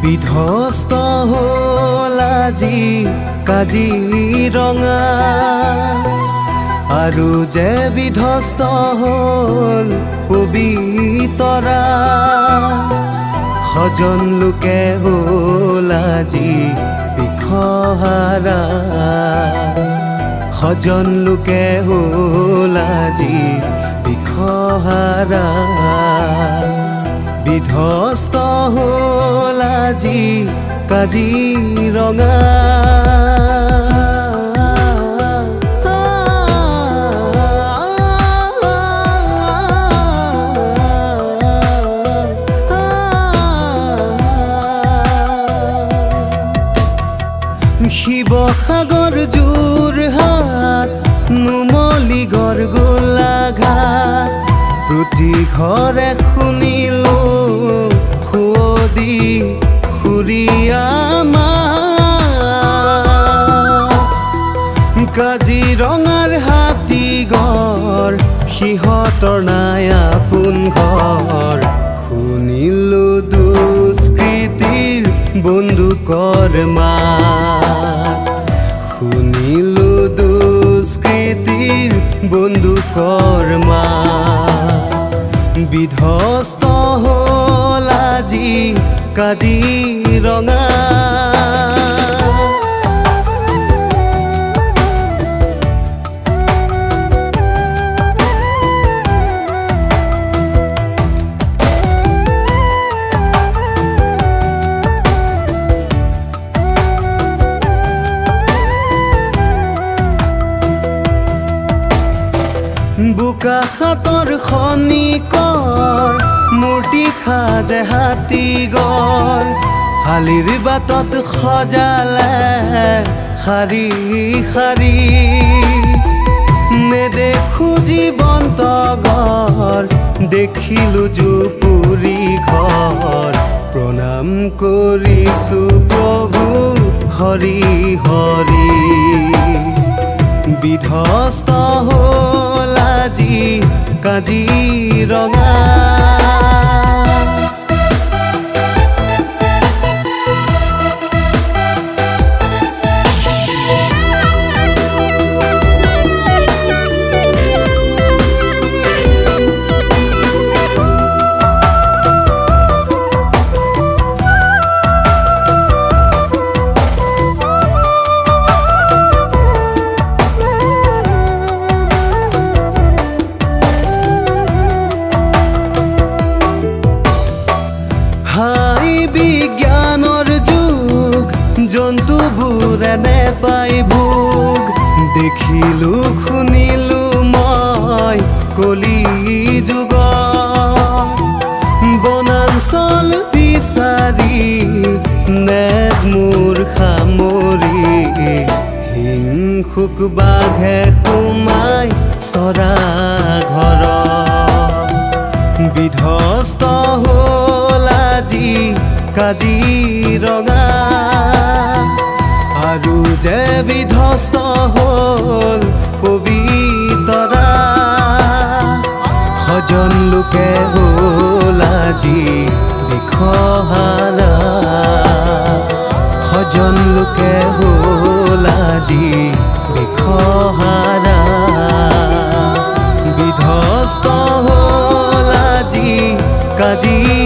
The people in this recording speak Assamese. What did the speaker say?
বিধ্বস্ত হ'ল আজি কাজিৰঙা আৰু যে বিধ্বস্ত হ'ল পবিতৰা সজন লোকে হ'ল আজি দিশহাৰা সজন লোকে হ'ল আজি দিশহাৰা বিধ্বস্ত হ'ল আজি কাজিৰঙা শিৱসাগৰ যোৰহাট নুমলীগড় গোলাঘাট প্ৰতি ঘৰে শুনিলো সুৱদি সুৰীয়া মাত কাজিৰঙাৰ হাতীগড় সিহঁতৰ নাই আপোন ঘৰ শুনিলো দুষ্কৃতিৰ বন্দুকৰ মাত শুনিলো দুষ্কৃতিৰ বন্দুকৰ মাত বিধ্বস্ত হ'ল আজি কাজিৰঙা বোকাখাতৰ খনিকৰ মূৰ্তি সাজে হাতীগড় হালিৰ বাটত সজালে শাৰী শাৰী নেদেখো জীৱন্ত ঘৰ দেখিলো জুপুৰি ঘৰ প্ৰণাম কৰিছো প্ৰভু হৰি হৰি বিধ্বস্ত হ'ল আজি কাজিৰঙা বিজ্ঞানৰ যুগ জন্তুবোৰে নেপাই ভোগ দেখিলো শুনিলো মই কলি যুগ বনাঞ্চল বিচাৰি নেজ মোৰ সামৰি হিংসুক বাঘে সোমাই চৰা ঘৰ বিধ্বস্ত হ'ল আজি কাজিৰঙা আৰু যে বিধ্বস্ত হ'ল পবিতৰা সজন লোকে হ'ল আজি দিশহাৰা সজন লোকে হ'ল আজি দিশহাৰা বিধ্বস্ত হ'ল আজি কাজিৰঙা